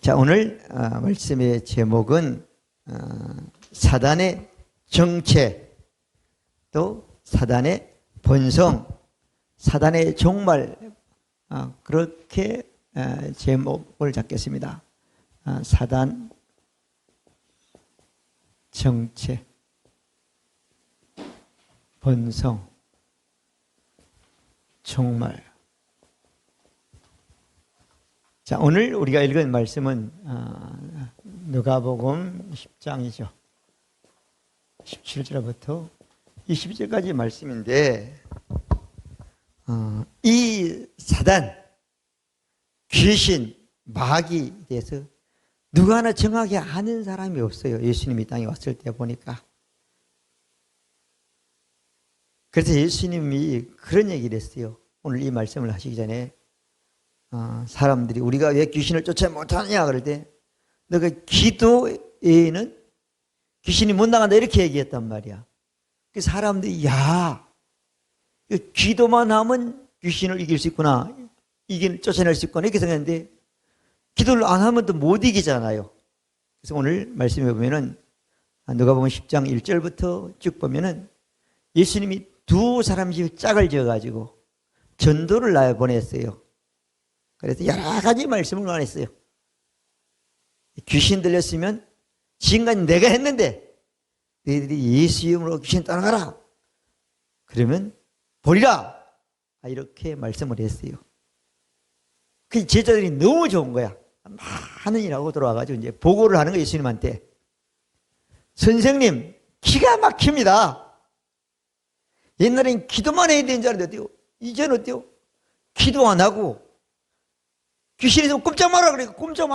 자, 오늘 말씀의 제목은 사단의 정체, 또 사단의 본성, 사단의 종말, 그렇게 제목을 잡겠습니다. 사단 정체, 본성, 종말. 자, 오늘 우리가 읽은 말씀은 누가복음 10장이죠. 17절부터 22절까지 말씀인데, 이 사단, 귀신, 마귀에 대해서 누가 하나 정확히 아는 사람이 없어요. 예수님이 땅에 왔을 때 보니까. 그래서 예수님이 그런 얘기를 했어요. 오늘 이 말씀을 하시기 전에 사람들이 우리가 왜 귀신을 쫓아 못하느냐 그럴 때 너가 기도에는 귀신이 못 나간다 이렇게 얘기했단 말이야. 그 사람들이 야, 기도만 하면 귀신을 이길 수 있구나, 쫓아낼 수 있구나 이렇게 생각했는데 기도를 안 하면 또 못 이기잖아요. 그래서 오늘 말씀해 보면은 누가복음 10장 1절부터 쭉 보면은 예수님이 두 사람씩 짝을 지어가지고 전도를 나에 보냈어요. 그래서 여러 가지 말씀을 나눴어요. 귀신 들렸으면 지금까지 내가 했는데 너희들이 예수 이름으로 귀신 떠나가라 그러면 보리라, 이렇게 말씀을 했어요. 그 제자들이 너무 좋은 거야. 많은 일하고 돌아와가지고 이제 보고를 하는 거예요. 예수님한테. 선생님, 기가 막힙니다. 옛날엔 기도만 해야 되는 줄 알았는데 어때요? 이제는 어때요? 기도 안 하고 귀신이 있으면 꼼짝 마라 그러니까 꼼짝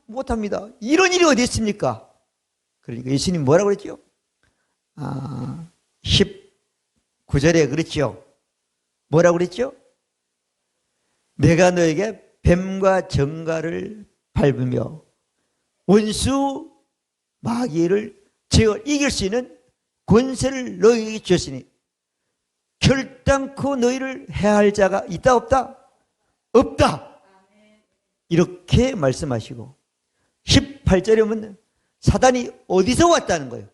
못합니다. 이런 일이 어디 있습니까? 그러니까 예수님 뭐라고 그랬죠? 19절에 그랬죠. 뭐라고 그랬죠? 내가 너에게 뱀과 정갈을 밟으며 원수 마귀를 제어 이길 수 있는 권세를 너희에게 주었으니 결단코 너희를 해할 자가 있다 없다? 없다. 이렇게 말씀하시고 18절에 보면 사단이 어디서 왔다는 거예요?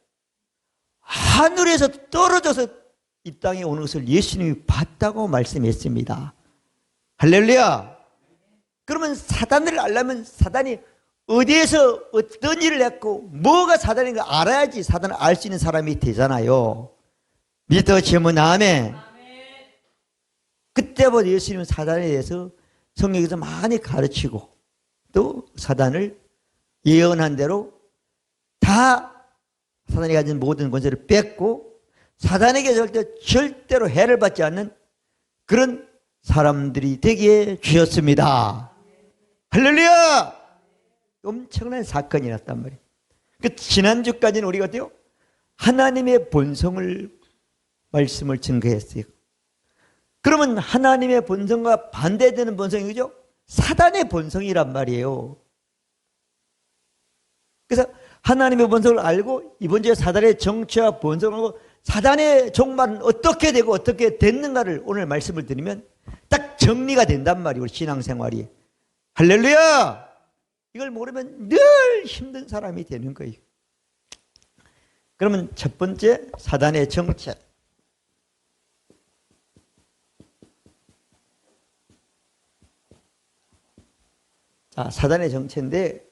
하늘에서 떨어져서 이 땅에 오는 것을 예수님이 봤다고 말씀했습니다. 할렐루야. 그러면 사단을 알려면 사단이 어디에서 어떤 일을 했고 뭐가 사단인가 알아야지 사단을 알 수 있는 사람이 되잖아요. 믿어지면 아멘. 그때부터 예수님은 사단에 대해서 성경에서 많이 가르치고 또 사단을 예언한 대로 다 사단이 가진 모든 권세를 뺏고 사단에게 절대로 해를 받지 않는 그런 사람들이 되게 주셨습니다. 할렐루야! 엄청난 사건이 났단 말이에요. 지난주까지는 우리가 어때요? 하나님의 본성을 말씀을 증거했어요. 그러면 하나님의 본성과 반대되는 본성이 그죠? 사단의 본성이란 말이에요. 그래서 하나님의 본성을 알고 이번 주에 사단의 정체와 본성을 알고 사단의 종말은 어떻게 되고 어떻게 됐는가를 오늘 말씀을 드리면 딱 정리가 된단 말이에요. 우리 신앙생활이. 할렐루야! 이걸 모르면 늘 힘든 사람이 되는 거예요. 그러면 첫 번째 사단의 정체. 자, 사단의 정체인데,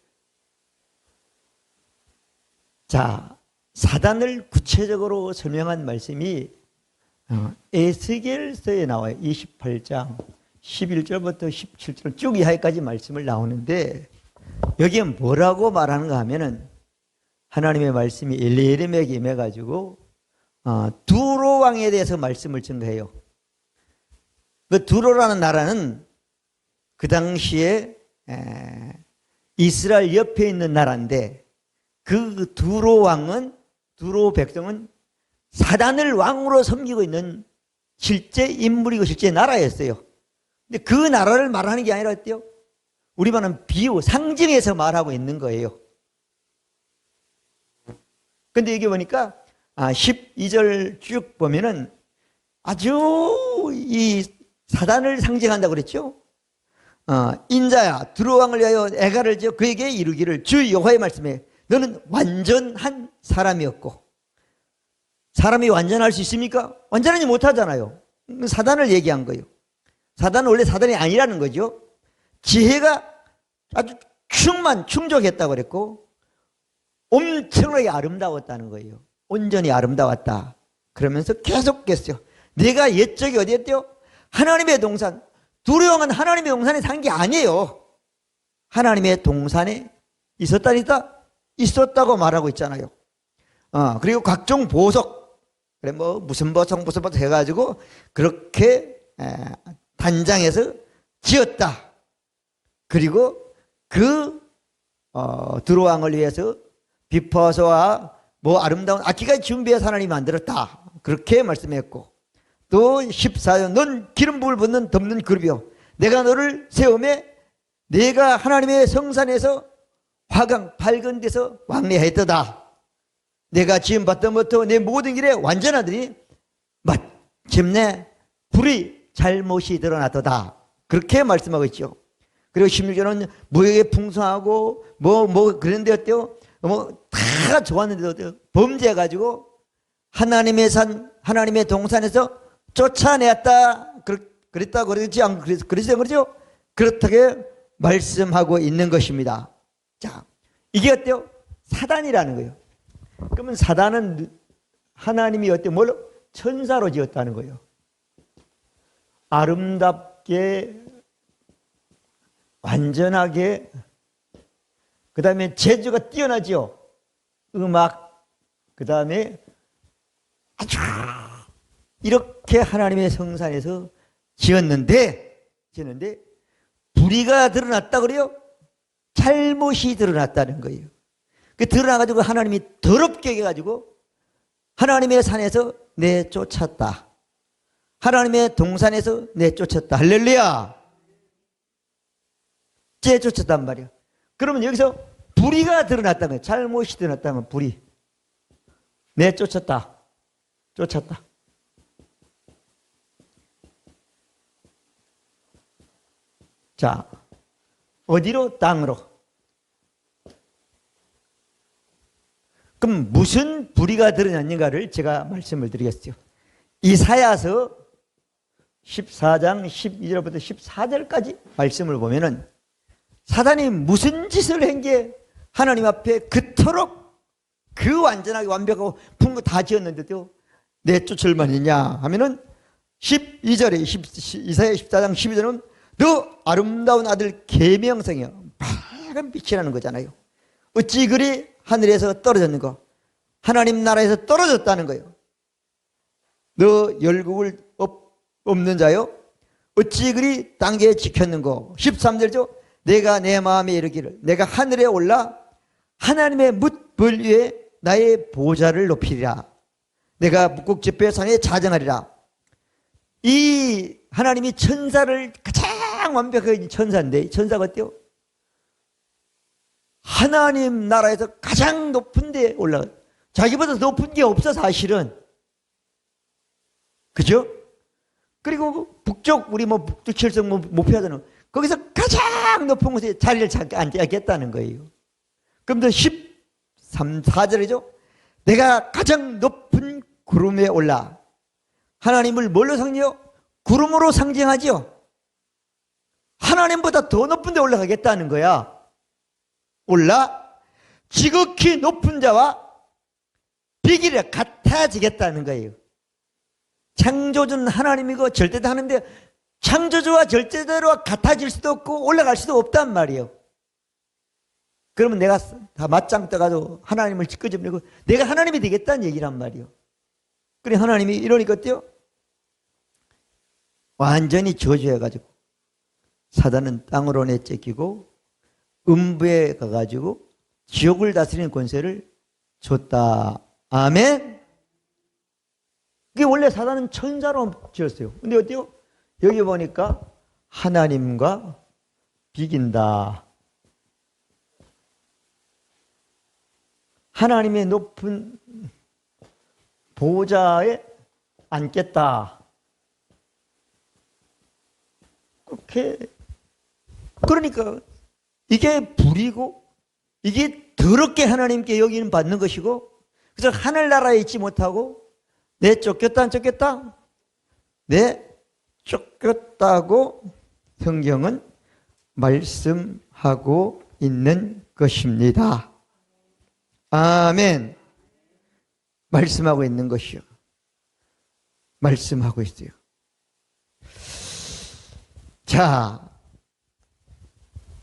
자, 사단을 구체적으로 설명한 말씀이 에스겔서에 나와요. 28장 11절부터 17절 쭉 이하까지 말씀을 나오는데 여기에 뭐라고 말하는가 하면은 하나님의 말씀이 예레미야에게 임해가지고 두로 왕에 대해서 말씀을 증거해요. 그 두로라는 나라는 그 당시에 이스라엘 옆에 있는 나라인데 그 두로 왕은, 두로 백성은 사단을 왕으로 섬기고 있는 실제 인물이고 실제 나라였어요. 근데 그 나라를 말하는 게 아니라 어때요? 우리 말은 비유, 상징해서 말하고 있는 거예요. 근데 여기 보니까 12절 쭉 보면은 아주 이 사단을 상징한다고 그랬죠? 인자야 두로 왕을 위하여 애가를 지어 그에게 이르기를 주 여호와의 말씀에 너는 완전한 사람이었고. 사람이 완전할 수 있습니까? 완전하지 못하잖아요. 사단을 얘기한 거예요. 사단은 원래 사단이 아니라는 거죠. 지혜가 아주 충족했다고 그랬고 엄청나게 아름다웠다는 거예요. 온전히 아름다웠다. 그러면서 계속했어요. 내가 옛적에 어디였대요? 하나님의 동산. 두로 왕은 하나님의 동산에 산 게 아니에요. 하나님의 동산에 있었다고 말하고 있잖아요. 그리고 각종 보석, 그래 뭐 무슨 보석 해가지고 그렇게 단장해서 지었다. 그리고 두로 왕을 위해서 비퍼서와 뭐 아름다운 악기까지 준비해서 하나님이 만들었다. 그렇게 말씀했고, 또 14절 넌 기름 부을 붓는 덮는 그룹이요 내가 너를 세움에 내가 하나님의 성산에서 화강 밝은 데서 왕래했도다. 내가 지금 봤던 것부터 내 모든 일에 완전하더니 마침내 불의 잘못이 드러났도다. 그렇게 말씀하고 있죠. 그리고 16절은 무역에 풍성하고 뭐 그런 데였대요. 다 좋았는데 어때요? 범죄해가지고 하나님의 동산에서 쫓아내었다. 그랬다고 그러지 않고 그러죠? 그렇다게 말씀하고 있는 것입니다. 자, 이게 어때요? 사단이라는 거예요. 그러면 사단은 하나님이 어때요? 뭘로? 천사로 지었다는 거예요. 아름답게, 완전하게, 그 다음에 재주가 뛰어나죠. 음악, 그 다음에 아주 이렇게 하나님의 성산에서 지었는데 불의가 드러났다 그래요? 잘못이 드러났다는 거예요. 그 드러나가지고 하나님이 더럽게 해가지고 하나님의 산에서 내쫓았다. 하나님의 동산에서 내쫓았다. 할렐루야. 내쫓았단 말이에요. 그러면 여기서 불의가 드러났다는 거예요. 잘못이 드러났다면 불의. 내쫓았다. 쫓았다. 자, 어디로? 땅으로. 그럼 무슨 불의가 드러났는가를 제가 말씀을 드리겠어요. 이사야서 14장 12절부터 14절까지 말씀을 보면은 사단이 무슨 짓을 한 게 하나님 앞에 그토록 그 완전하게 완벽하고 풍부 다 지었는데도 내쫓을 만이냐 하면은 12절에 이사야 14장 12절은 너 아름다운 아들 계명성이여 빨간 빛이라는 거잖아요. 어찌 그리 하늘에서 떨어졌는가? 하나님 나라에서 떨어졌다는 거예요. 너 열국을 없는 자요? 어찌 그리 땅에 지켰는가? 13절죠. 내가 내 마음에 이르기를 내가 하늘에 올라 하나님의 뭇벌 위에 나의 보좌를 높이리라. 내가 묵국지폐산에 자정하리라. 이 하나님이 천사를 가장 완벽하게 천사인데 천사가 어때요? 하나님 나라에서 가장 높은 데 올라가. 자기보다 높은 게 없어 사실은. 그죠? 그리고 북쪽 우리 뭐 북쪽 칠성 목표하잖아요. 거기서 가장 높은 곳에 자리를 앉겠다는 거예요. 그럼 더 13, 4절이죠. 내가 가장 높은 구름에 올라. 하나님을 뭘로 상징해요? 구름으로 상징하지요. 하나님보다 더 높은 데 올라가겠다는 거야. 올라 지극히 높은 자와 비길이라 같아지겠다는 거예요. 창조주는 하나님이고 절대도 하는데 창조주와 절대대로와 같아질 수도 없고 올라갈 수도 없단 말이에요. 그러면 내가 다 맞짱 떠가지고 하나님을 끄집어내고 내가 하나님이 되겠다는 얘기란 말이에요. 그래 하나님이 이러니까 어때요? 완전히 저주해가지고 사단은 땅으로 내쫓기고 음부에 가가지고 지옥을 다스리는 권세를 줬다. 아멘. 그게 원래 사단은 천사로 지었어요. 근데 어때요? 여기 보니까 하나님과 비긴다. 하나님의 높은 보좌에 앉겠다. 그렇게 그러니까 이게 불이고 이게 더럽게 하나님께 여기는 받는 것이고, 그래서 하늘나라에 있지 못하고 내 쫓겼다 안 쫓겼다? 내 쫓겼다고 성경은 말씀하고 있는 것입니다. 아멘. 말씀하고 있는 것이요. 말씀하고 있어요. 자,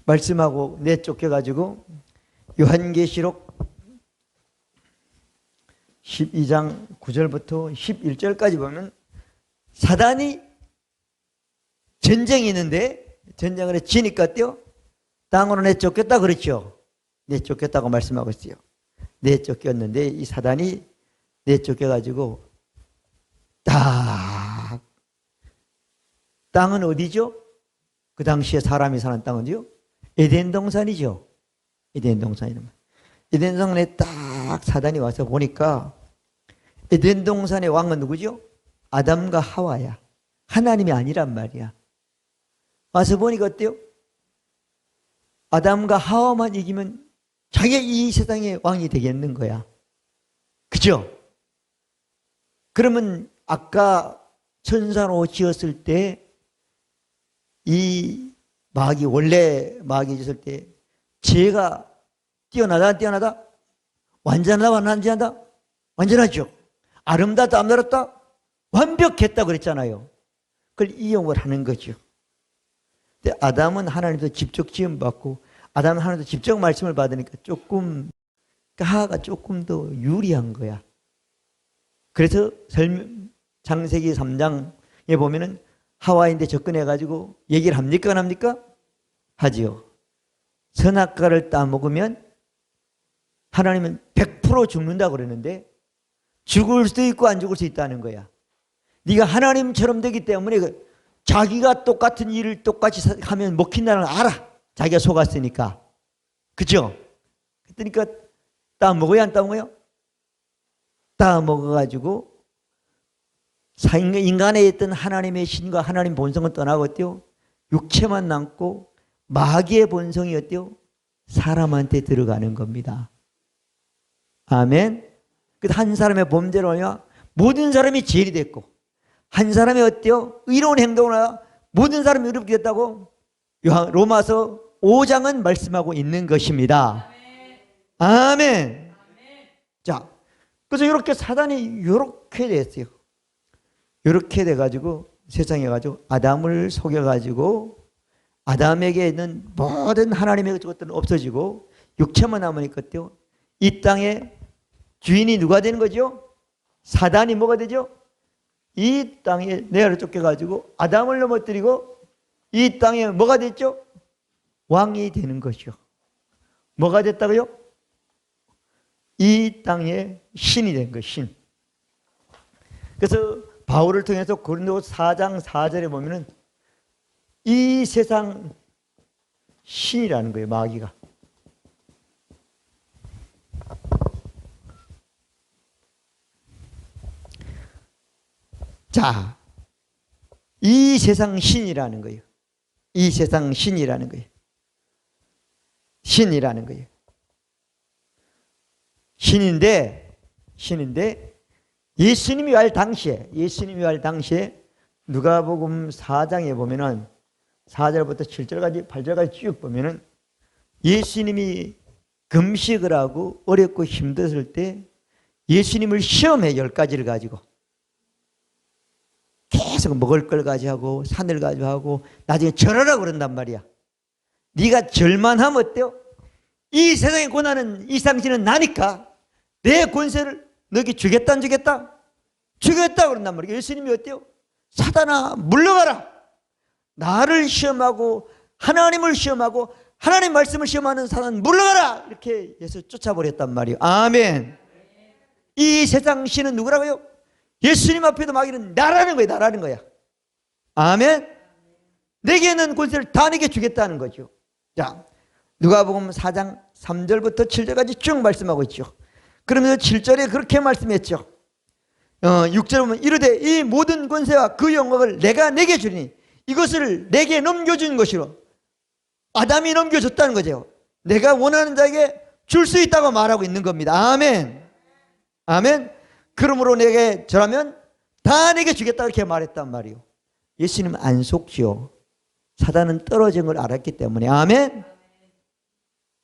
말씀하고 내쫓겨가지고 요한계시록 12장 9절부터 11절까지 보면 사단이 전쟁이 있는데 전쟁을 지니까 뛰어 땅으로 내쫓겼다 그랬죠. 내쫓겼다고 말씀하고 있어요. 내쫓겼는데 이 사단이 내쫓겨가지고 딱 땅은 어디죠? 그 당시에 사람이 사는 땅은요? 에덴 동산이죠. 에덴 동산이란 말. 에덴 동산에 딱 사단이 와서 보니까 에덴 동산의 왕은 누구죠? 아담과 하와야. 하나님이 아니란 말이야. 와서 보니까 어때요? 아담과 하와만 이기면 자기가 이 세상의 왕이 되겠는 거야. 그죠? 그러면 아까 천사로 지었을 때 이 마귀, 원래 마귀 지었을 때 죄가 뛰어나다 안 뛰어나다? 완전하다 안 완전하다? 완전하죠. 아름답다 안 아름답다? 완벽했다 그랬잖아요. 그걸 이용을 하는 거죠. 근데 아담은 하나님도 직접 지음받고 아담은 하나님도 직접 말씀을 받으니까 조금 하하가 조금 더 유리한 거야. 그래서 창세기 3장에 보면은 하와인데 접근해가지고 얘기를 합니까? 안 합니까? 하지요. 선악과를 따먹으면 하나님은 100% 죽는다고 그러는데 죽을 수도 있고 안 죽을 수 있다는 거야. 네가 하나님처럼 되기 때문에 자기가 똑같은 일을 똑같이 하면 먹힌다는 걸 알아. 자기가 속았으니까. 그죠? 그러니까 따먹어야 안 따먹어요? 따먹어가지고 인간에 있던 하나님의 신과 하나님 본성을 떠나고 어때요? 육체만 남고 마귀의 본성이 어때요? 사람한테 들어가는 겁니다. 아멘. 그래서 한 사람의 범죄로 하여 모든 사람이 죄인이 됐고 한 사람이 어때요? 의로운 행동을 하여 모든 사람이 의롭게 됐다고 로마서 5장은 말씀하고 있는 것입니다. 아멘. 자, 그래서 이렇게 사단이 이렇게 됐어요. 이렇게 돼가지고 세상에 가지고 아담을 속여가지고 아담에게 있는 모든 하나님의 것들은 없어지고 육체만 남으니까 어때요? 이 땅에 주인이 누가 되는 거죠? 사단이 뭐가 되죠? 이 땅에 내어를 쫓겨가지고 아담을 넘어뜨리고 이 땅에 뭐가 됐죠? 왕이 되는 것이요. 뭐가 됐다고요? 이 땅에 신이 된 것, 신. 그래서 바울을 통해서 고린도서 4장 4절에 보면은 이 세상 신이라는 거예요, 마귀가. 자, 이 세상 신이라는 거예요. 이 세상 신이라는 거예요. 신이라는 거예요. 신인데 예수님이 할 당시에 누가복음 4장에 보면은 4절부터 7절까지 8절까지 쭉 보면은 예수님이 금식을 하고 어렵고 힘들었을 때 예수님을 시험해 10가지를 가지고 계속 먹을 걸 가지고 산을 가지고 나중에 절하라고 그런단 말이야. 네가 절만 하면 어때요? 이 세상의 고난은 이 상신은 나니까 내 권세를 너에게 주겠다 안 주겠다? 주겠다 그런단 말이야. 예수님이 어때요? 사단아 물러가라. 나를 시험하고 하나님을 시험하고 하나님 말씀을 시험하는 사단 물러가라. 이렇게 예수 쫓아버렸단 말이에요. 아멘. 이 세상 신은 누구라고요? 예수님 앞에도 마귀는 나라는 거예요. 나라는 거야. 아멘. 내게 있는 권세를 다 내게 주겠다는 거죠. 자, 누가복음 4장 3절부터 7절까지 쭉 말씀하고 있죠. 그러면서 7절에 그렇게 말씀했죠. 6절에 보면 이르되 이 모든 권세와 그 영광을 내가 내게 주리니 이것을 내게 넘겨준 것이로 아담이 넘겨줬다는 거죠. 내가 원하는 자에게 줄 수 있다고 말하고 있는 겁니다. 아멘. 아멘. 그러므로 내게 저라면 다 내게 주겠다 이렇게 말했단 말이요. 예수님은 안 속지요. 사단은 떨어진 걸 알았기 때문에. 아멘.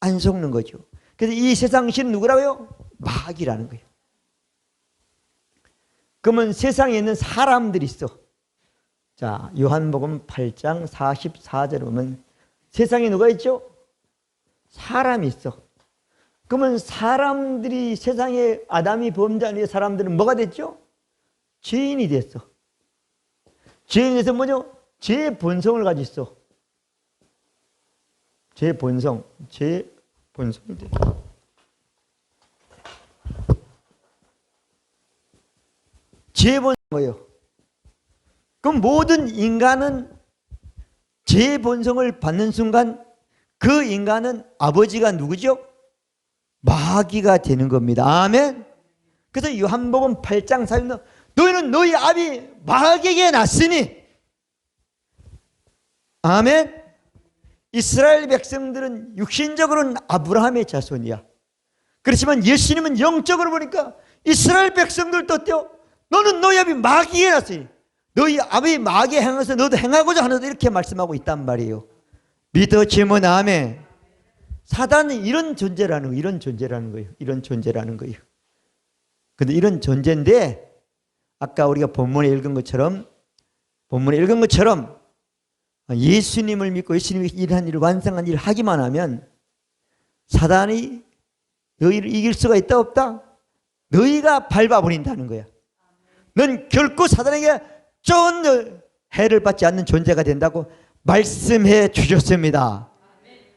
안 속는 거죠. 그래서 이 세상 신은 누구라고요? 마귀라는 거예요. 그러면 세상에 있는 사람들이 있어. 자, 요한복음 8장 44절에 보면 세상에 누가 있죠? 사람이 있어. 그러면 사람들이 세상에 아담이 범죄한 사람들은 뭐가 됐죠? 죄인이 됐어. 죄인이 돼서 뭐죠? 죄의 본성을 가지고 있어. 죄의 본성, 죄의 본성이 돼. 죄의 본성은 뭐예요? 그럼 모든 인간은 죄의 본성을 받는 순간 그 인간은 아버지가 누구죠? 마귀가 되는 겁니다. 아멘. 그래서 요한복음 8장 4절에 너희는 너희 아비 마귀에게 났으니. 아멘. 이스라엘 백성들은 육신적으로는 아브라함의 자손이야. 그렇지만 예수님은 영적으로 보니까 이스라엘 백성들도 어때요? 너는 너희 아비 마귀에 났으니 너희 아비 마귀에 행해서 너도 행하고자 하는데 이렇게 말씀하고 있단 말이에요. 믿어지면 아멘. 사단은 이런 존재라는 거예요. 이런 존재라는 거예요. 이런 존재라는 거예요. 근데 이런 존재인데 아까 우리가 본문에 읽은 것처럼 예수님을 믿고 예수님이 일한 일을 완성한 일을 하기만 하면 사단이 너희를 이길 수가 있다 없다? 너희가 밟아버린다는 거야. 넌 결코 사단에게 쫀 해를 받지 않는 존재가 된다고 말씀해 주셨습니다.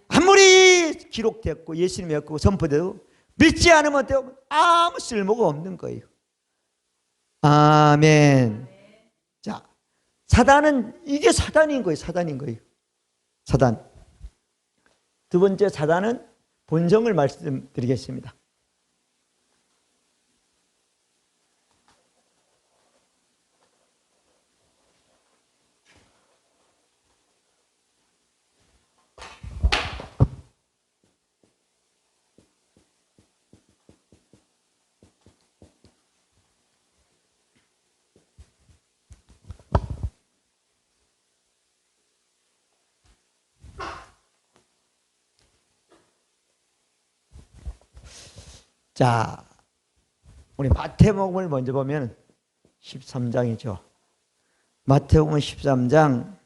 아무리 기록됐고 예수님이 였고 선포돼도 믿지 않으면 아무 쓸모가 없는 거예요. 아멘. 자, 사단은 이게 사단인 거예요. 사단인 거예요. 사단. 두 번째 사단은 본성을 말씀드리겠습니다. 자, 우리 마태복음을 먼저 보면 13장이죠. 마태복음 13장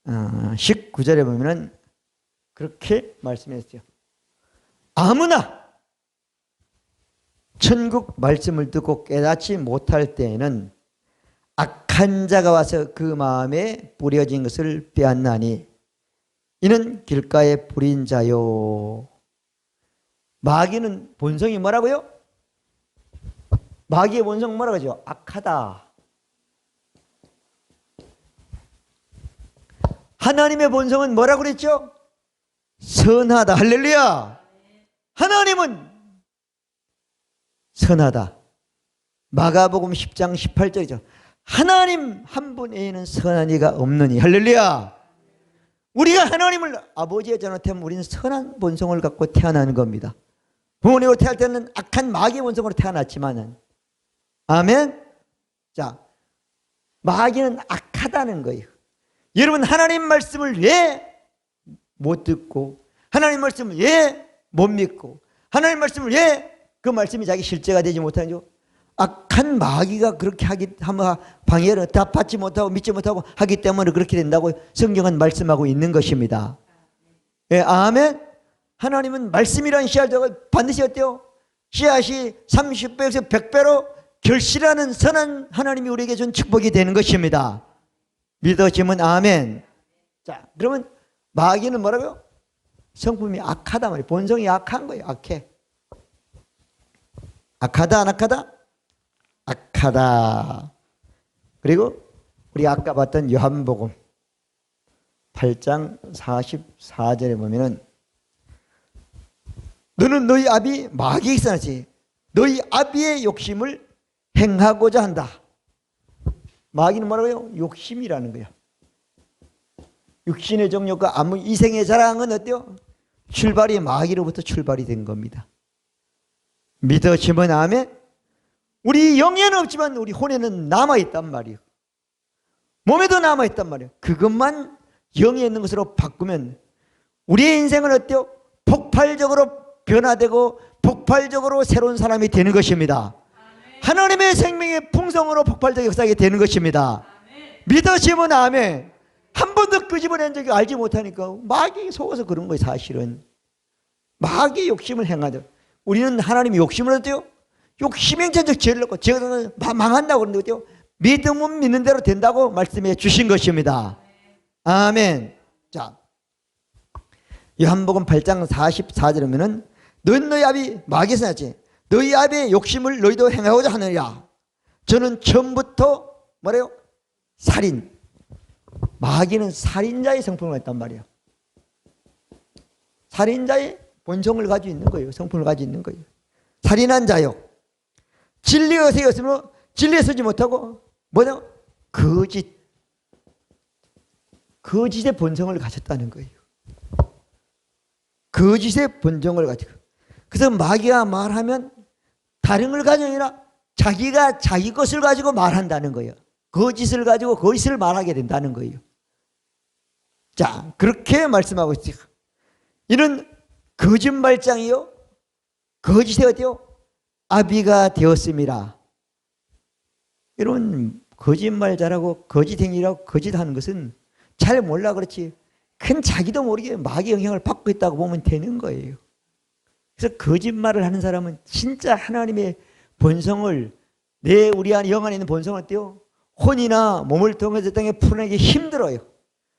19절에 보면은 그렇게 말씀했어요. 아무나 천국 말씀을 듣고 깨닫지 못할 때에는 악한 자가 와서 그 마음에 뿌려진 것을 빼앗나니 이는 길가에 뿌린 자요. 마귀는 본성이 뭐라고요? 마귀의 본성 뭐라고 하죠? 악하다. 하나님의 본성은 뭐라고 그랬죠? 선하다. 할렐루야. 하나님은 선하다. 마가복음 10장 18절이죠. 하나님 한 분 외에는 선한 이가 없느니. 할렐루야. 우리가 하나님을 아버지의 전화태면 우리는 선한 본성을 갖고 태어나는 겁니다. 부모님으로 태어날 때는 악한 마귀의 본성으로 태어났지만은. 아멘. 자, 마귀는 악하다는 거예요. 여러분 하나님 말씀을 왜 못 듣고 하나님 말씀을 왜 못 믿고 하나님 말씀을 왜 그 말씀이 자기 실제가 되지 못하죠? 악한 마귀가 그렇게 하면 방해를 다 받지 못하고 믿지 못하고 하기 때문에 그렇게 된다고 성경은 말씀하고 있는 것입니다. 예, 아멘. 하나님은 말씀이라는 씨앗을 반드시 어때요? 씨앗이 30배에서 100배로 결실하는 선한 하나님이 우리에게 준 축복이 되는 것입니다. 믿어지면 아멘. 자, 그러면 마귀는 뭐라고요? 성품이 악하다 말이에요. 본성이 악한 거예요. 악해. 악하다 안 악하다? 악하다. 그리고 우리 아까 봤던 요한복음 8장 44절에 보면은 너는 너희 아비 마귀에 있어야지 너희 아비의 욕심을 행하고자 한다. 마귀는 뭐라고요? 욕심이라는 거예요. 육신의 정욕과 아무 이생의 자랑은 어때요? 출발이 마귀로부터 출발이 된 겁니다. 믿어지면 아멘. 우리 영에는 없지만 우리 혼에는 남아있단 말이에요. 몸에도 남아있단 말이에요. 그것만 영에 있는 것으로 바꾸면 우리의 인생은 어때요? 폭발적으로 변화되고 폭발적으로 새로운 사람이 되는 것입니다. 하나님의 생명의 풍성으로 폭발적 역사하게 되는 것입니다. 믿어지면 아멘. 한 번도 끄집어낸 적이 알지 못하니까 마귀에 속아서 그런 거예요. 사실은 마귀의 욕심을 행하죠. 우리는 하나님의 욕심을 어때요? 욕심행천적 죄를 넣고 제가 망한다고 그러는데 어때요? 믿음은 믿는 대로 된다고 말씀해 주신 것입니다. 아멘. 자, 요한복음 8장 44절에 보면은 너희 아비 마귀에서 났지. 너희 아비의 욕심을 너희도 행하고자 하느냐. 저는 처음부터 뭐래요? 살인. 마귀는 살인자의 성품을 했단 말이에요. 살인자의 본성을 가지고 있는 거예요. 성품을 가지고 있는 거예요. 살인한 자요. 진리의 의식이 없으면 진리에 서지 못하고 뭐냐? 거짓의 본성을 가졌다는 거예요. 거짓의 본성을 가지고. 그래서 마귀가 말하면 다른 걸 가지고 아니라 자기가 자기 것을 가지고 말한다는 거예요. 거짓을 가지고 거짓을 말하게 된다는 거예요. 자, 그렇게 말씀하고 있어요. 이는 거짓말장이요. 거짓의 어때요? 아비가 되었습니다. 이런 거짓말자라고 거짓행위라고 거짓하는 것은 잘 몰라 그렇지 큰 자기도 모르게 마귀 영향을 받고 있다고 보면 되는 거예요. 그래서 거짓말을 하는 사람은 진짜 하나님의 본성을 우리 안에 영 안에 있는 본성을 어때요? 혼이나 몸을 통해서 땅에 풀어내기 힘들어요.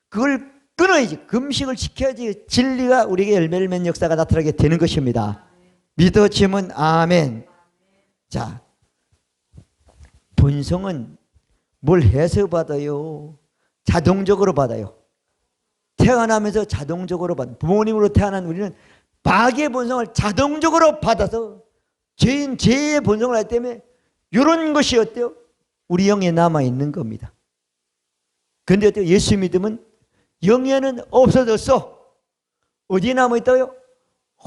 그걸 끊어야지. 금식을 지켜야지 진리가 우리에게 열매를 맺는 역사가 나타나게 되는 것입니다. 믿어지면 아멘. 자, 본성은 뭘 해서 받아요? 자동적으로 받아요. 태어나면서 자동적으로 받아요. 부모님으로 태어난 우리는 마귀의 본성을 자동적으로 받아서 죄의 본성을 하기 때문에 이런 것이 어때요? 우리 영에 남아있는 겁니다. 그런데 어때요? 예수 믿으면 영에는 없어졌어. 어디에 남아있다고요?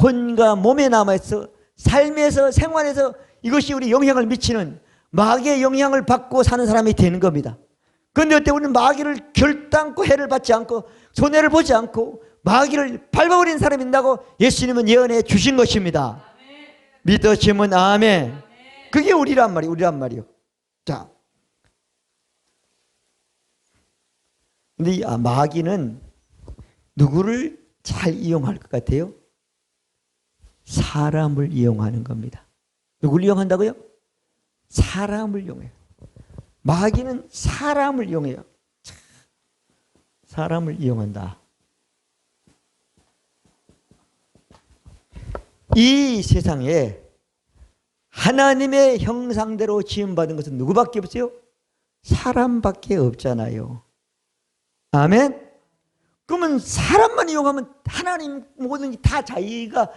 혼과 몸에 남아있어. 삶에서 생활에서 이것이 우리 영향을 미치는 마귀의 영향을 받고 사는 사람이 되는 겁니다. 그런데 어때? 우리는 마귀를 결단코 해를 받지 않고 손해를 보지 않고 마귀를 밟아버린 사람이 된다고 예수님은 예언해 주신 것입니다. 믿어지면 아멘. 그게 우리란 말이에요. 자, 근데 이 마귀는 누구를 잘 이용할 것 같아요? 사람을 이용하는 겁니다. 누구를 이용한다고요? 사람을 이용해요. 마귀는 사람을 이용해요. 사람을 이용한다. 이 세상에 하나님의 형상대로 지음받은 것은 누구밖에 없어요? 사람밖에 없잖아요. 아멘? 그러면 사람만 이용하면 하나님 뭐든지 다 자기가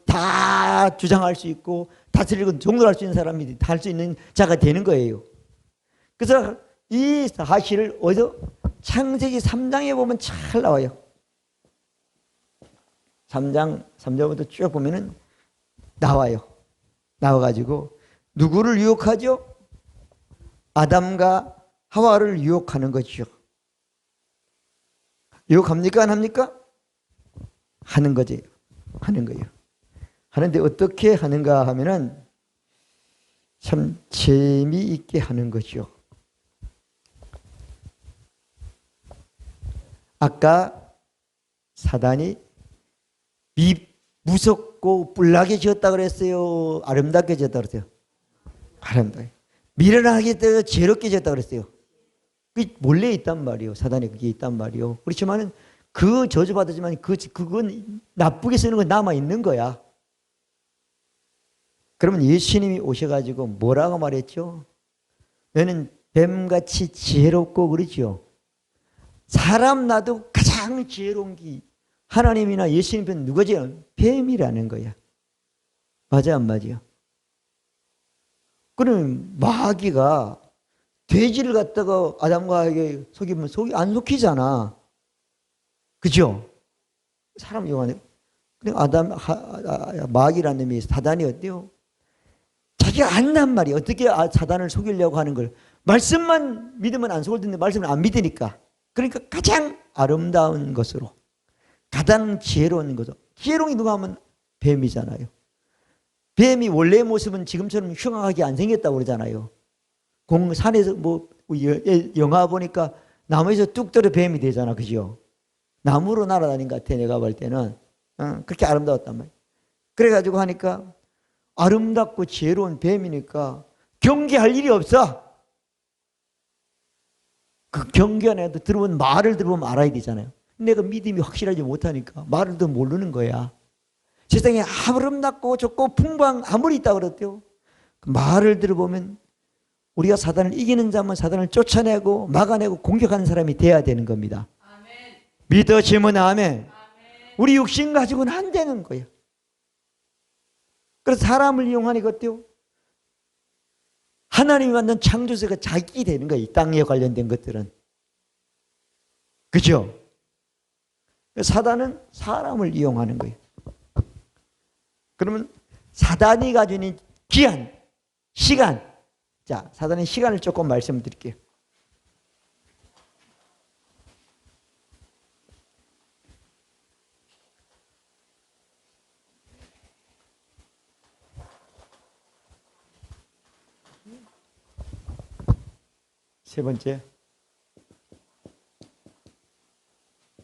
다 주장할 수 있고 다스리고 종노할 수 있는 사람이 다 할 수 있는 자가 되는 거예요. 그래서 이 사실을 어디서 창세기 3장에 보면 잘 나와요. 3장부터 쭉 보면은 나와요. 나와가지고 누구를 유혹하죠? 아담과 하와를 유혹하는 거죠. 유혹합니까? 안 합니까? 하는 거지. 하는 거예요. 하는데 어떻게 하는가 하면은 참 재미있게 하는 거죠. 아까 사단이 무섭고 뿔나게 지었다 그랬어요? 아름답게 지었다 그랬어요? 아름답게. 미련하게 죄롭게 지었다 그랬어요? 그게 몰래 있단 말이에요. 사단이 그게 있단 말이에요. 그렇지만은 그 저주받았지만 그건 나쁘게 쓰는 건 남아있는 거야. 그러면 예수님이 오셔가지고 뭐라고 말했죠? 너는 뱀같이 지혜롭고 그러죠. 사람 나도 가장 지혜로운 게 하나님이나 예수님 편 누구지? 뱀이라는 거야. 맞아 안 맞아요? 그러면 마귀가 돼지를 갖다가 아담과 에게 속이면 속이 안 속이잖아. 그죠? 사람 이용하네. 마귀라는 놈이 사단이 어때요? 자기가 안단 말이에요. 어떻게 사단을 속이려고 하는 걸. 말씀만 믿으면 안 속을 텐데 말씀을 안 믿으니까. 그러니까 가장 아름다운 것으로, 가장 지혜로운 것으로. 지혜로운 누가 하면 뱀이잖아요. 뱀이 원래 모습은 지금처럼 흉악하게 안 생겼다고 그러잖아요. 산에서 영화 보니까 나무에서 뚝 떨어 뱀이 되잖아. 그죠? 나무로 날아다닌 것 같아. 내가 볼 때는. 그렇게 아름다웠단 말이에요. 그래가지고 하니까 아름답고 지혜로운 뱀이니까 경계할 일이 없어. 그 경계 안에도 들어보면 말을 들어보면 알아야 되잖아요. 내가 믿음이 확실하지 못하니까 말을 더 모르는 거야. 세상에 아름답고 좋고 풍부한 아무리 있다고 그랬대요. 그 말을 들어보면 우리가 사단을 이기는 자면 사단을 쫓아내고 막아내고 공격하는 사람이 돼야 되는 겁니다. 아멘. 믿어지면 아멘. 아멘. 우리 육신 가지고는 안 되는 거예요. 그래서 사람을 이용하니까 어때요? 하나님이 만든 창조세가 자기 되는 거예요. 이 땅에 관련된 것들은. 그죠? 사단은 사람을 이용하는 거예요. 그러면 사단이 가지는 기한, 시간. 자, 사단의 시간을 조금 말씀드릴게요. 세 번째,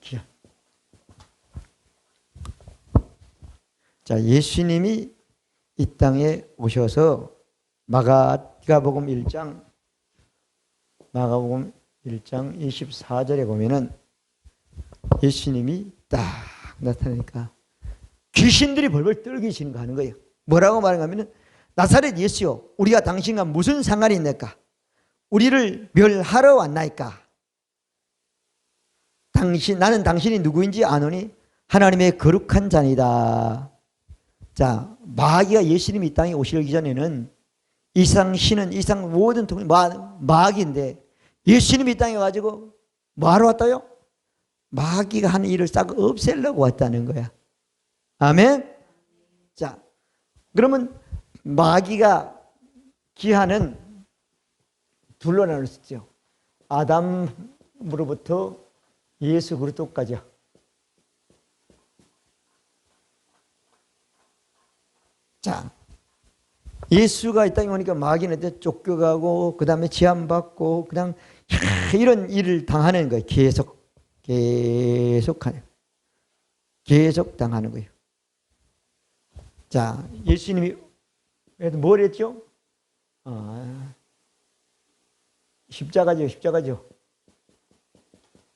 기한. 자, 예수님이 이 땅에 오셔서 마가복음 1장 24절에 보면은 예수님이 딱 나타나니까 귀신들이 벌벌 떨기시는 거 하는 거예요. 뭐라고 말하는 거냐면 나사렛 예수요, 우리가 당신과 무슨 상관이 있나이까? 우리를 멸하러 왔나이까? 나는 당신이 누구인지 아노니 하나님의 거룩한 자니다. 자, 마귀가 예수님이 이 땅에 오시기 전에는 이상 신은 이상 모든 통일 마귀인데 예수님이 이 땅에 와가지고 뭐하러 왔다요? 마귀가 하는 일을 싹 없애려고 왔다는 거야. 아멘? 자, 그러면 마귀가 기한은 둘로 나눌 수 있죠. 아담으로부터 예수 그리스도까지요. 자, 예수가 이 땅에 오니까 마귀는 쫓겨가고 그 다음에 제한받고 그냥 이런 일을 당하는 거예요. 계속 당하는 거예요. 자, 예수님이 뭘 했죠? 십자가죠.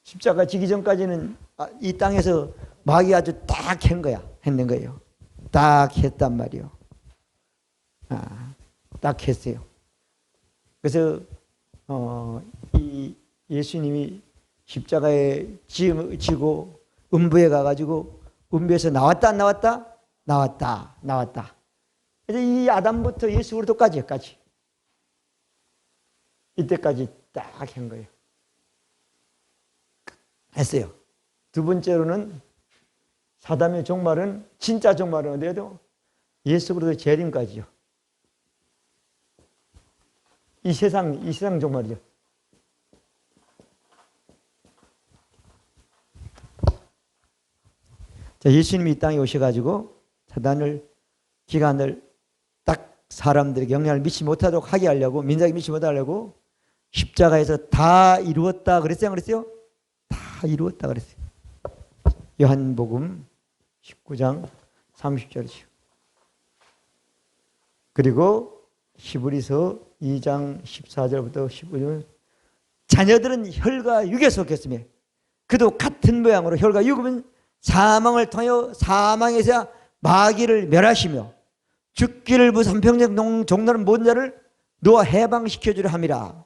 십자가 지기 전까지는 이 땅에서 마귀가 아주 딱 했는 거예요. 딱 했단 말이요. 딱 했어요. 그래서 이 예수님이 십자가에 지고 음부에 가가지고 음부에서 나왔다 안 나왔다? 나왔다. 그래서 이 아담부터 예수 그리스도까지 이때까지 딱 한 거예요. 했어요. 두 번째로는 사단의 종말은 진짜 종말은 어디에도 예수 그리스도 재림까지요. 이 세상 종말이죠. 자, 예수님이 이 땅에 오셔가지고 사단을 기간을 딱 사람들에게 영향을 미치지 못하도록 하게 하려고 민족이 미치지 못하려고 십자가에서 다 이루었다 그랬어요? 안 그랬어요? 다 이루었다 그랬어요. 요한복음 19장 30절이죠. 그리고 히브리서 2장 14절부터 15절 자녀들은 혈과 육에 속했으며 그도 같은 모양으로 혈과 육은 사망을 통하여 사망에서 마귀를 멸하시며 죽기를 무산평생 종로는 모든 자를 놓아 해방시켜주려 함이라.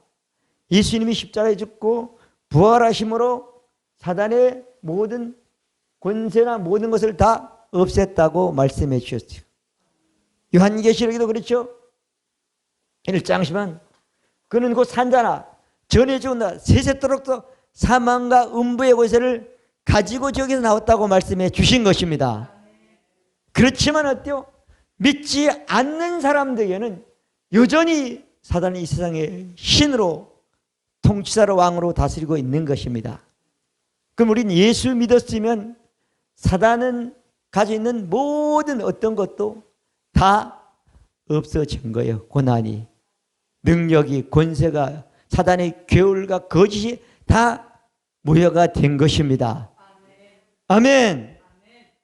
예수님이 십자가에 죽고 부활하심으로 사단의 모든 권세나 모든 것을 다 없앴다고 말씀해 주셨어요. 요한계시록에도 그렇죠. 1장 10은 그는 곧 산자나 전에 죽은다 세세토록도 사망과 음부의 권세를 가지고 저기서 나왔다고 말씀해 주신 것입니다. 그렇지만 어때요? 믿지 않는 사람들에게는 여전히 사단이 이 세상의 신으로 통치자로 왕으로 다스리고 있는 것입니다. 그럼 우리는 예수 믿었으면 사단은 가지고 있는 모든 어떤 것도 다 없어진 거예요. 고난이, 능력이, 권세가, 사단의 괴울과 거짓이 다 무효가 된 것입니다. 아멘.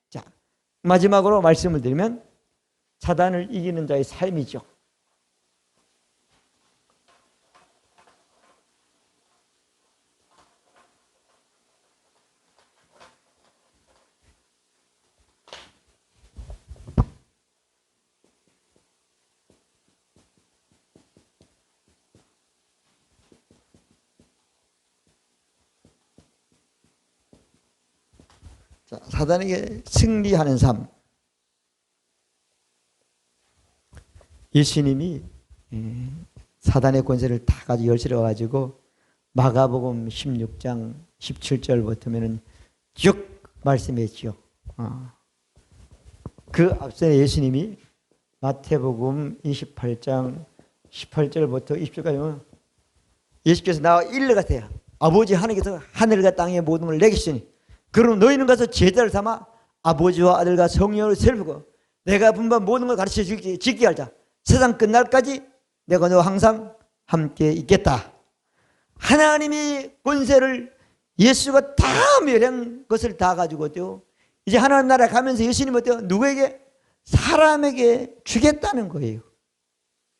자, 마지막으로 말씀을 드리면 사단을 이기는 자의 삶이죠. 자, 사단에게 승리하는 삶. 예수님이 사단의 권세를 다 가지고 열쇠를 가지고 마가복음 16장 17절부터면은 쭉 말씀했죠. 그 앞서 예수님이 마태복음 28장 18절부터 20절까지 보면 예수께서 나와 일러가세요. 아버지 하나님께서 하늘과 땅의 모든 걸 내게 주시니 그럼 너희는 가서 제자를 삼아 아버지와 아들과 성령으로 세우고 내가 분부한 모든 걸 가르쳐 주기 지키게 하자. 세상 끝날까지 내가 너와 항상 함께 있겠다. 하나님이 권세를 예수가 다 멸한 것을 다 가지고 어때요? 이제 하나님 나라 가면서 예수님 어때요? 누구에게? 사람에게 주겠다는 거예요.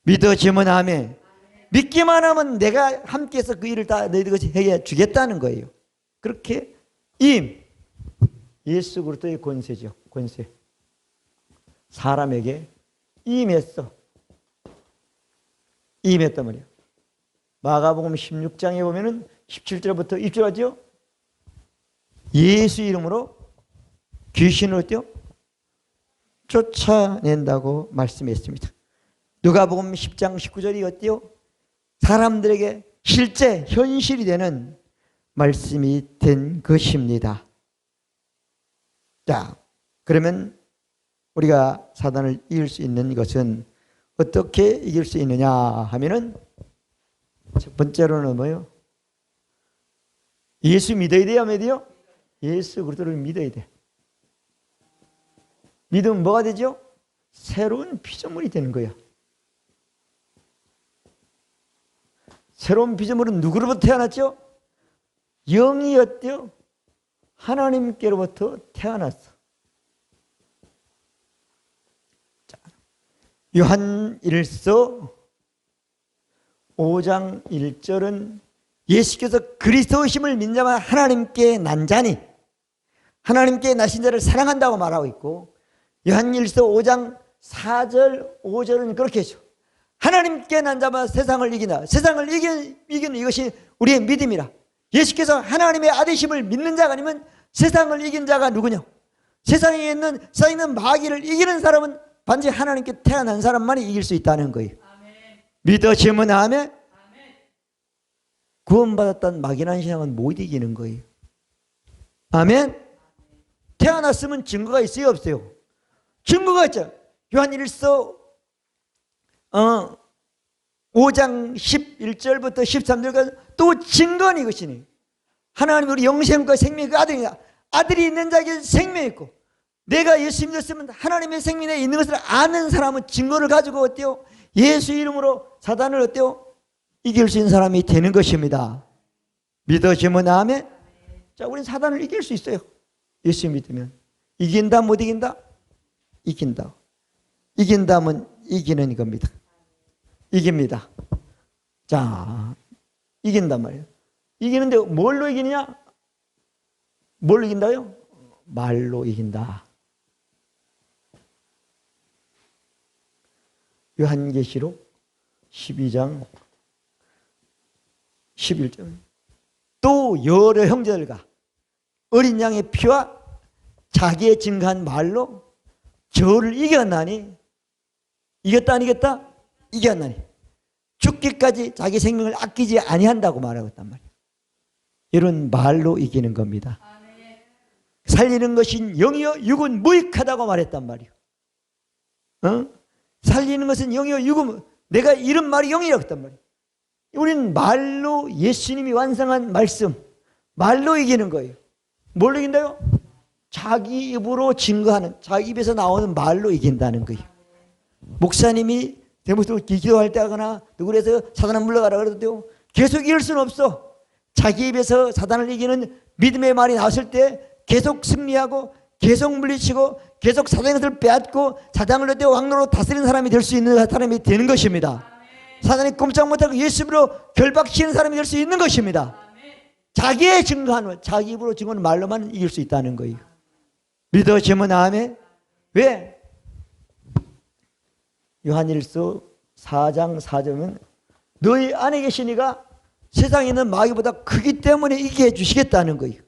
믿어지면 아멘. 믿기만 하면 내가 함께해서 그 일을 다 너희들이 해야 주겠다는 거예요. 그렇게 예수 그리스도의 권세죠. 권세. 사람에게 임했어. 임했단 말이에요. 마가복음 16장에 보면은 17절부터 20절까지요. 예수 이름으로 귀신을 어때요? 쫓아낸다고 말씀했습니다. 누가복음 10장 19절이 어때요? 사람들에게 실제 현실이 되는 말씀이 된 것입니다. 자, 그러면 우리가 사단을 이길 수 있는 것은 어떻게 이길 수 있느냐 하면은 첫 번째로는 뭐예요? 예수 믿어야 돼요, 믿어요? 예수 그리스도를 믿어야 돼. 믿으면 뭐가 되죠? 새로운 피조물이 되는 거야. 새로운 피조물은 누구로부터 태어났죠? 영이었대요. 하나님께로부터 태어났어. 자, 요한일서 5장 1절은 예수께서 그리스도이심을 믿는 자만 하나님께 난 자니 하나님께 나신 자를 사랑한다고 말하고 있고, 요한일서 5장 4절 5절은 그렇게 했죠. 하나님께 난 자만 세상을 이기나. 세상을 이기는 이것이 우리의 믿음이라. 예수께서 하나님의 아들이심을 믿는 자가 아니면 세상을 이긴 자가 누구냐? 세상에 있는 마귀를 이기는 사람은 반드시 하나님께 태어난 사람만이 이길 수 있다는 거예요. 아멘. 믿어지면 아멘. 구원받았던 막연한 신앙은 못 이기는 거예요. 아멘. 태어났으면 증거가 있어요, 없어요? 증거가 있죠. 요한일서 5장 11절부터 13절까지 또 증거는 이것이니 하나님 우리 영생과 생명의 그 아들이다. 아들이 있는 자에게 생명이 있고 내가 예수 믿었으면 하나님의 생명에 있는 것을 아는 사람은 증거를 가지고 어때요? 예수 이름으로 사단을 어때요? 이길 수 있는 사람이 되는 것입니다. 믿어지면 아멘. 자, 우리는 사단을 이길 수 있어요. 예수 믿으면. 이긴다 못 이긴다? 이긴다. 이긴다면 이기는 겁니다. 이깁니다. 자, 이긴단 말이에요. 이기는데 뭘로 이기느냐? 뭘로 이긴다요? 말로 이긴다. 요한계시록 12장 11절. 또 여러 형제들과 어린 양의 피와 자기의 증거한 말로 저를 이겼나니. 이겼다 안 이겼다? 이겼나니. 죽기까지 자기 생명을 아끼지 아니한다고 말하고 있단 말이에요. 이런 말로 이기는 겁니다. 살리는 것인 영이요 육은 무익하다고 말했단 말이에요. 살리는 것은 영이요 육은, 내가 이런 말이 영이었단 말이에요. 우리는 말로 예수님이 완성한 말씀, 말로 이기는 거예요. 뭘로 이긴다요? 자기 입으로 증거하는, 자기 입에서 나오는 말로 이긴다는 거예요. 목사님이 대모습으로 기도할 때 하거나 누구를 해서 사단을 물러가라 그래도 계속 이길 수는 없어. 자기 입에서 사단을 이기는 믿음의 말이 나왔을 때 계속 승리하고 계속 물리치고 계속 사단의 것을 빼앗고 사단을 왕로로 다스리는 사람이 될 수 있는 사람이 되는 것입니다. 사단이 꼼짝 못하고 예수로 결박시키는 사람이 될 수 있는 것입니다. 자기의 증거하는, 자기 입으로 증거하는 말로만 이길 수 있다는 거예요. 믿어지면 아멘. 왜? 요한일서 4장 4절은 너희 안에 계신 이가 세상에 있는 마귀보다 크기 때문에 이기게 해주시겠다는 거예요.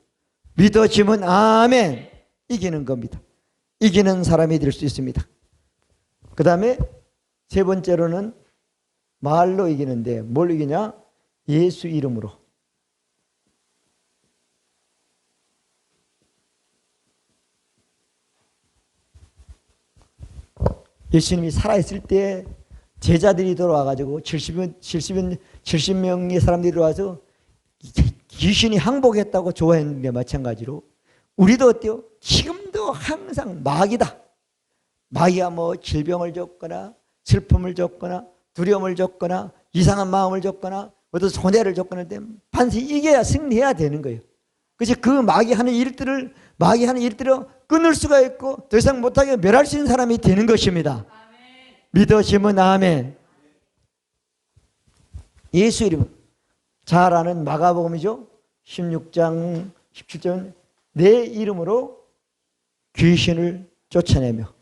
믿어지면 아멘. 이기는 겁니다. 이기는 사람이 될 수 있습니다. 그 다음에 세 번째로는 말로 이기는데 뭘 이기냐? 예수 이름으로. 예수님이 살아있을 때 제자들이 돌아와가지고 70명의 사람들이 들어와서 귀신이 항복했다고 좋아했는데 마찬가지로 우리도 어때요? 지금도 항상 마귀다. 마귀가 뭐 질병을 줬거나 슬픔을 줬거나 두려움을 줬거나 이상한 마음을 줬거나 어떤 손해를 줬거나 반드시 이겨야 승리해야 되는 거예요. 그래서 그 마귀 하는 일들을 끊을 수가 있고 더 이상 못하게 멸할 수 있는 사람이 되는 것입니다. 아멘. 믿으시면 아멘. 예수 이름 잘 아는 마가복음이죠. 16장 17절 내 이름으로 귀신을 쫓아내며.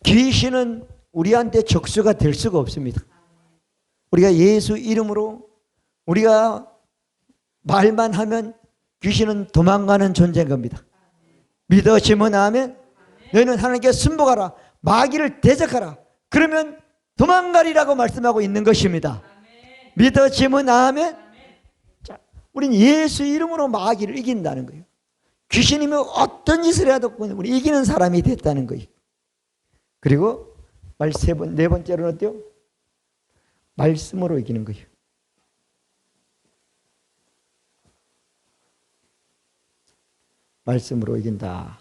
귀신은 우리한테 적수가 될 수가 없습니다. 우리가 예수 이름으로 우리가 말만 하면 귀신은 도망가는 존재인 겁니다. 믿어지면 아멘. 너희는 하나님께 순복하라. 마귀를 대적하라. 그러면 도망가리라고 말씀하고 있는 것입니다. 믿어지면 아멘. 자, 우린 예수 이름으로 마귀를 이긴다는 거예요. 귀신이면 어떤 짓을 해도 우리 이기는 사람이 됐다는 거예요. 그리고 네 번째로는 어때요? 말씀으로 이기는 거예요. 말씀으로 이긴다.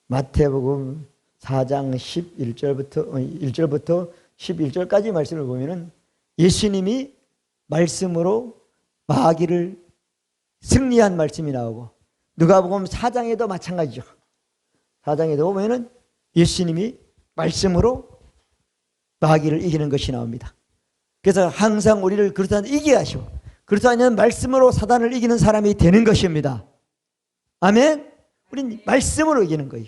마태복음 4장 1절부터 11절까지 말씀을 보면은 예수님이 말씀으로 마귀를 승리한 말씀이 나오고 누가복음 4장에도 마찬가지죠. 4장에도 보면은 예수님이 말씀으로 마귀를 이기는 것이 나옵니다. 그래서 항상 우리를 그렇다 이기게 하시고 그렇다 하면 말씀으로 사단을 이기는 사람이 되는 것입니다. 아멘. 우린 말씀으로 이기는 거예요.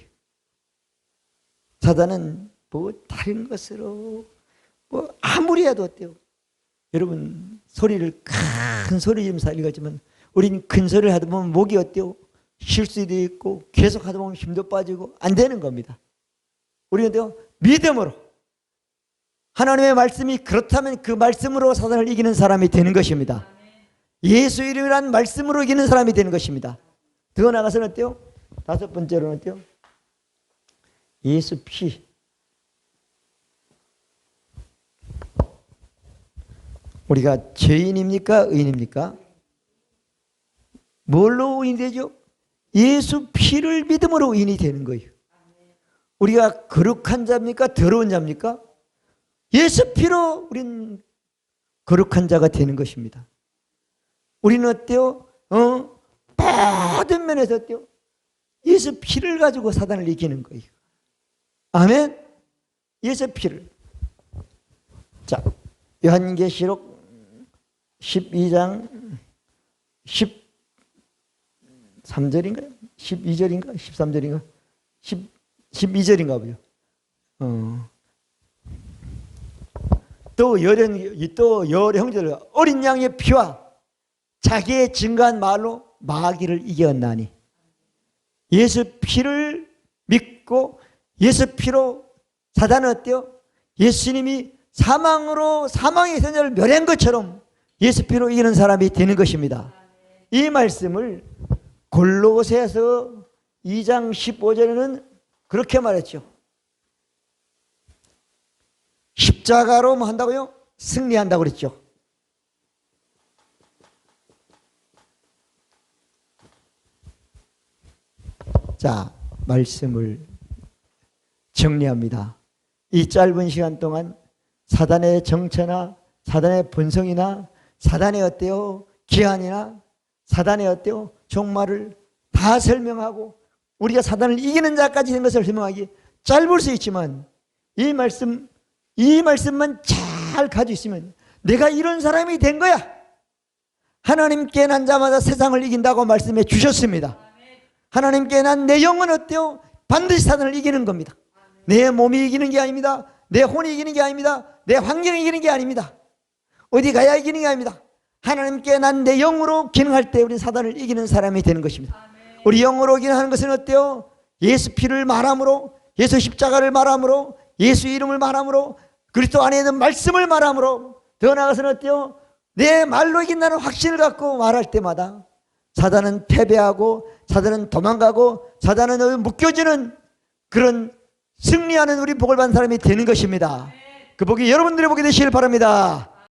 사단은 뭐 다른 것으로 뭐 아무리 해도 어때요? 여러분 소리를 큰 소리 좀 살리겠지만 우린 큰 소리를 하다 보면 목이 어때요? 쉴 수도 있고 계속 하다 보면 힘도 빠지고 안 되는 겁니다. 우리는 어때요? 믿음으로 하나님의 말씀이 그렇다면 그 말씀으로 사단을 이기는 사람이 되는 것입니다. 예수 이름이란 말씀으로 이기는 사람이 되는 것입니다. 더 나가서는 어때요? 다섯 번째로는 어때요? 예수 피. 우리가 죄인입니까? 의인입니까? 뭘로 의인이 되죠? 예수 피를 믿음으로 의인이 되는 거예요. 우리가 거룩한 자입니까? 더러운 자입니까? 예수 피로 우리는 거룩한 자가 되는 것입니다. 우리는 어때요? 모든 면에서 어때요? 예수 피를 가지고 사단을 이기는 거예요. 아멘. 예수 피를. 자, 요한계시록 12장 13절인가요? 12절인가? 13절인가? 12절인가 보죠. 또 여러 형제들 어린 양의 피와 자기의 증거한 말로 마귀를 이겼나니. 예수 피를 믿고 예수 피로 사단은 어때요? 예수님이 사망의 선자를 멸한 것처럼 예수 피로 이기는 사람이 되는 것입니다. 이 말씀을 골로새서 2장 15절에는 그렇게 말했죠. 십자가로 뭐 한다고요? 승리한다고 그랬죠. 자, 말씀을 정리합니다. 이 짧은 시간 동안 사단의 정체나 사단의 본성이나 사단의 어때요? 기한이나 사단의 어때요? 종말을 다 설명하고 우리가 사단을 이기는 자까지 된 것을 설명하기 짧을 수 있지만 이 말씀만 잘 가지고 있으면 내가 이런 사람이 된 거야. 하나님께 난 자마다 세상을 이긴다고 말씀해 주셨습니다. 하나님께 난 내 영은 어때요? 반드시 사단을 이기는 겁니다. 내 몸이 이기는 게 아닙니다. 내 혼이 이기는 게 아닙니다. 내 환경이 이기는 게 아닙니다. 어디 가야 이기는 게 아닙니다. 하나님께 난 내 영으로 기능할 때 우리 사단을 이기는 사람이 되는 것입니다. 우리 영으로 기능하는 것은 어때요? 예수 피를 말함으로, 예수 십자가를 말함으로, 예수 이름을 말함으로, 그리스도 안에 있는 말씀을 말함으로, 더 나아가서는 어때요? 내 말로 이긴다는 확신을 갖고 말할 때마다 사단은 패배하고 사단은 도망가고 사단은 묶여지는 그런 승리하는 우리 복을 받는 사람이 되는 것입니다. 그 복이 여러분들의 복이 되시길 바랍니다.